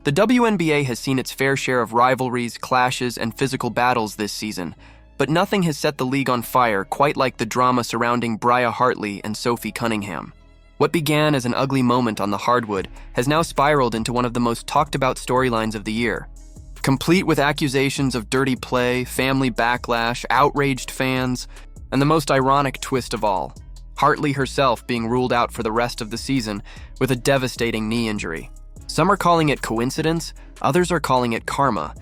The WNBA has seen its fair share of rivalries, clashes, and physical battles this season, but nothing has set the league on fire quite like the drama surrounding Bria Hartley and Sophie Cunningham. What began as an ugly moment on the hardwood has now spiraled into one of the most talked-about storylines of the year. Complete with accusations of dirty play, family backlash, outraged fans, and the most ironic twist of all, Hartley herself being ruled out for the rest of the season with a devastating knee injury. Some are calling it coincidence, others are calling it karma.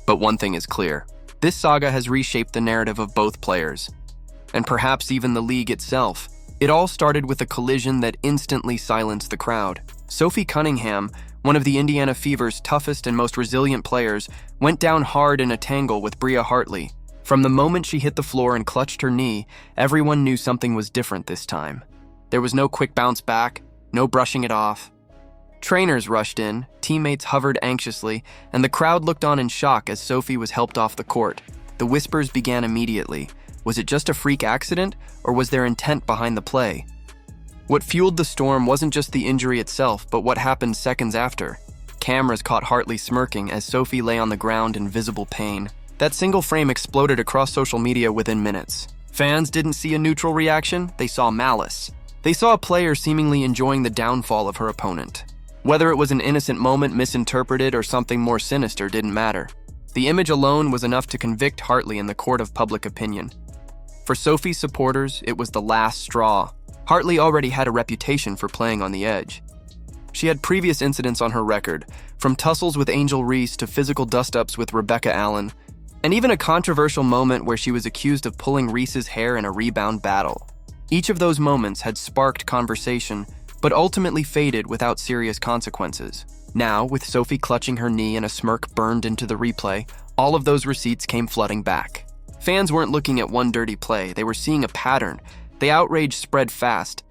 But one thing is clear. This saga has reshaped the narrative of both players, and perhaps even the league itself. It all started with a collision that instantly silenced the crowd. Sophie Cunningham, one of the Indiana Fever's toughest and most resilient players, went down hard in a tangle with Bria Hartley. From the moment she hit the floor and clutched her knee, everyone knew something was different this time. There was no quick bounce back, no brushing it off. Trainers rushed in, teammates hovered anxiously, and the crowd looked on in shock as Sophie was helped off the court. The whispers began immediately. Was it just a freak accident, or was there intent behind the play? What fueled the storm wasn't just the injury itself, but what happened seconds after. Cameras caught Hartley smirking as Sophie lay on the ground in visible pain. That single frame exploded across social media within minutes. Fans didn't see a neutral reaction, they saw malice. They saw a player seemingly enjoying the downfall of her opponent. Whether it was an innocent moment misinterpreted or something more sinister didn't matter. The image alone was enough to convict Hartley in the court of public opinion. For Sophie's supporters, it was the last straw. Hartley already had a reputation for playing on the edge. She had previous incidents on her record, from tussles with Angel Reese to physical dust-ups with Rebecca Allen, and even a controversial moment where she was accused of pulling Reese's hair in a rebound battle. Each of those moments had sparked conversation, but ultimately faded without serious consequences. Now, with Sophie clutching her knee and a smirk burned into the replay, all of those receipts came flooding back. Fans weren't looking at one dirty play, they were seeing a pattern. The outrage spread fast.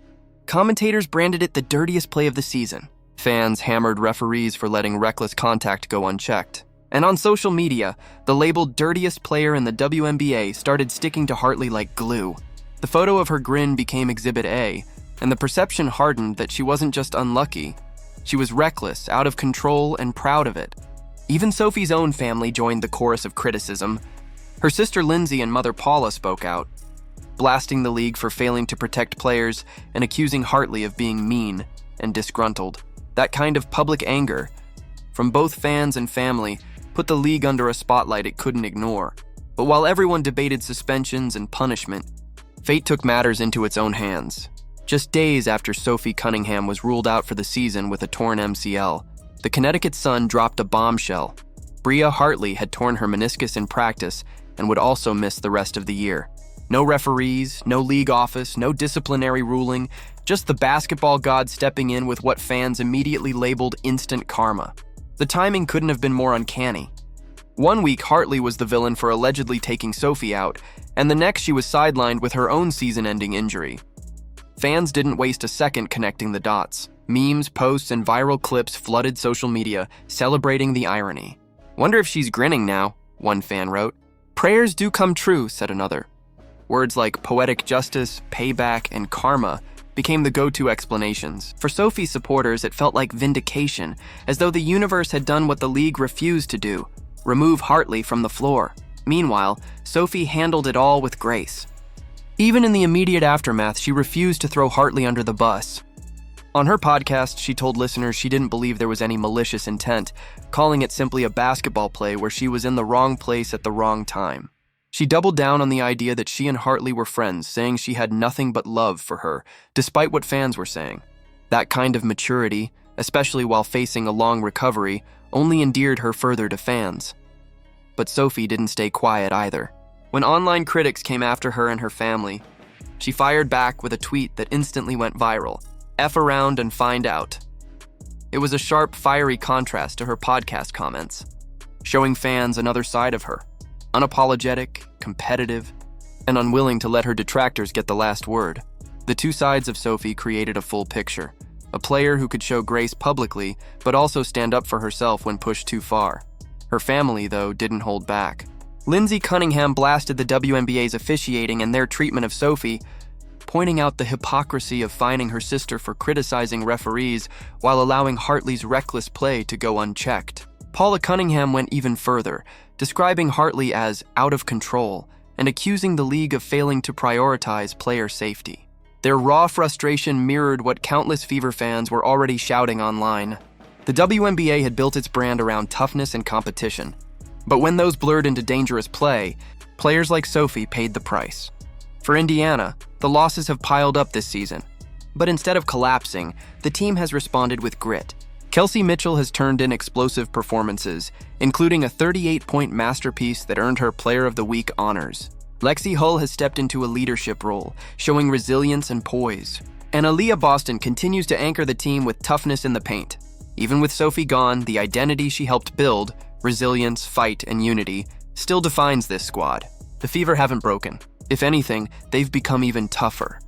Commentators branded it the dirtiest play of the season. Fans hammered referees for letting reckless contact go unchecked. And on social media, the label dirtiest player in the WNBA started sticking to Hartley like glue. The photo of her grin became Exhibit A, and the perception hardened that she wasn't just unlucky. She was reckless, out of control, and proud of it. Even Sophie's own family joined the chorus of criticism. Her sister Lindsay and mother Paula spoke out, blasting the league for failing to protect players and accusing Hartley of being mean and disgruntled. That kind of public anger, from both fans and family, put the league under a spotlight it couldn't ignore. But while everyone debated suspensions and punishment, fate took matters into its own hands. Just days after Sophie Cunningham was ruled out for the season with a torn MCL, the Connecticut Sun dropped a bombshell. Bria Hartley had torn her meniscus in practice and would also miss the rest of the year. No referees, no league office, no disciplinary ruling, just the basketball god stepping in with what fans immediately labeled instant karma. The timing couldn't have been more uncanny. One week, Hartley was the villain for allegedly taking Sophie out, and the next she was sidelined with her own season-ending injury. Fans didn't waste a second connecting the dots. Memes, posts, and viral clips flooded social media, celebrating the irony. "Wonder if she's grinning now," one fan wrote. "Prayers do come true," said another. Words like poetic justice, payback, and karma became the go-to explanations. For Sophie's supporters, it felt like vindication, as though the universe had done what the league refused to do, remove Hartley from the floor. Meanwhile, Sophie handled it all with grace. Even in the immediate aftermath, she refused to throw Hartley under the bus. On her podcast, she told listeners she didn't believe there was any malicious intent, calling it simply a basketball play where she was in the wrong place at the wrong time. She doubled down on the idea that she and Hartley were friends, saying she had nothing but love for her, despite what fans were saying. That kind of maturity, especially while facing a long recovery, only endeared her further to fans. But Sophie didn't stay quiet either. When online critics came after her and her family, she fired back with a tweet that instantly went viral. "F around and find out." It was a sharp, fiery contrast to her podcast comments, showing fans another side of her, unapologetic, competitive, and unwilling to let her detractors get the last word. The two sides of Sophie created a full picture, a player who could show grace publicly, but also stand up for herself when pushed too far. Her family, though, didn't hold back. Lindsay Cunningham blasted the WNBA's officiating and their treatment of Sophie, pointing out the hypocrisy of fining her sister for criticizing referees while allowing Hartley's reckless play to go unchecked. Paula Cunningham went even further, describing Hartley as out of control and accusing the league of failing to prioritize player safety. Their raw frustration mirrored what countless Fever fans were already shouting online. The WNBA had built its brand around toughness and competition, but when those blurred into dangerous play, players like Sophie paid the price. For Indiana, the losses have piled up this season, but instead of collapsing, the team has responded with grit. Kelsey Mitchell has turned in explosive performances, including a 38-point masterpiece that earned her Player of the Week honors. Lexi Hull has stepped into a leadership role, showing resilience and poise. And Aaliyah Boston continues to anchor the team with toughness in the paint. Even with Sophie gone, the identity she helped build, resilience, fight, and unity, still defines this squad. The Fever haven't broken. If anything, they've become even tougher.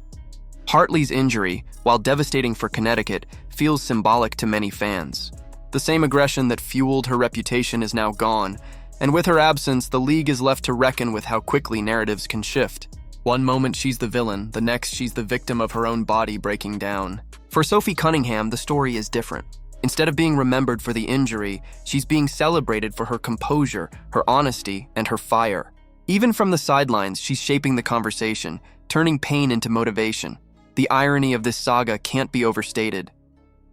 Hartley's injury, while devastating for Connecticut, feels symbolic to many fans. The same aggression that fueled her reputation is now gone, and with her absence, the league is left to reckon with how quickly narratives can shift. One moment she's the villain, the next she's the victim of her own body breaking down. For Sophie Cunningham, the story is different. Instead of being remembered for the injury, she's being celebrated for her composure, her honesty, and her fire. Even from the sidelines, she's shaping the conversation, turning pain into motivation. The irony of this saga can't be overstated.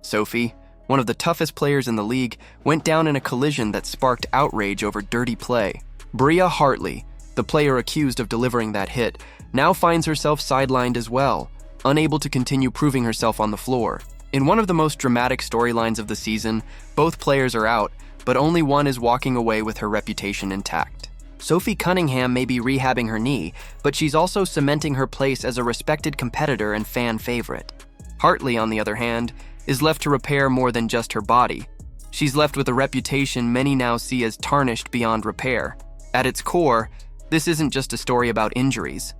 Sophie, one of the toughest players in the league, went down in a collision that sparked outrage over dirty play. Bria Hartley, the player accused of delivering that hit, now finds herself sidelined as well, unable to continue proving herself on the floor. In one of the most dramatic storylines of the season, both players are out, but only one is walking away with her reputation intact. Sophie Cunningham may be rehabbing her knee, but she's also cementing her place as a respected competitor and fan favorite. Hartley, on the other hand, is left to repair more than just her body. She's left with a reputation many now see as tarnished beyond repair. At its core, this isn't just a story about injuries.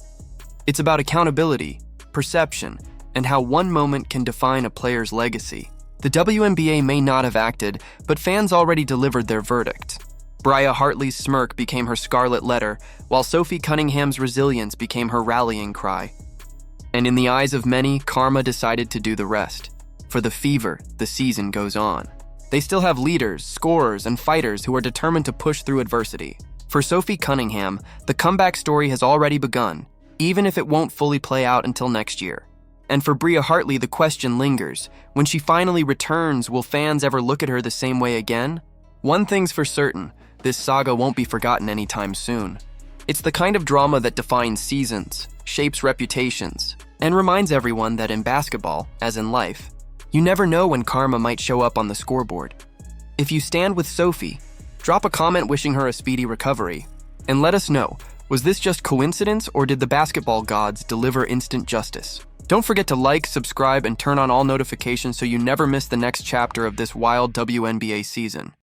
It's about accountability, perception, and how one moment can define a player's legacy. The WNBA may not have acted, but fans already delivered their verdict. Bria Hartley's smirk became her scarlet letter, while Sophie Cunningham's resilience became her rallying cry. And in the eyes of many, karma decided to do the rest. For the Fever, the season goes on. They still have leaders, scorers, and fighters who are determined to push through adversity. For Sophie Cunningham, the comeback story has already begun, even if it won't fully play out until next year. And for Bria Hartley, the question lingers. When she finally returns, will fans ever look at her the same way again? One thing's for certain, this saga won't be forgotten anytime soon. It's the kind of drama that defines seasons, shapes reputations, and reminds everyone that in basketball, as in life, you never know when karma might show up on the scoreboard. If you stand with Sophie, drop a comment wishing her a speedy recovery, and let us know, was this just coincidence or did the basketball gods deliver instant justice? Don't forget to like, subscribe, and turn on all notifications so you never miss the next chapter of this wild WNBA season.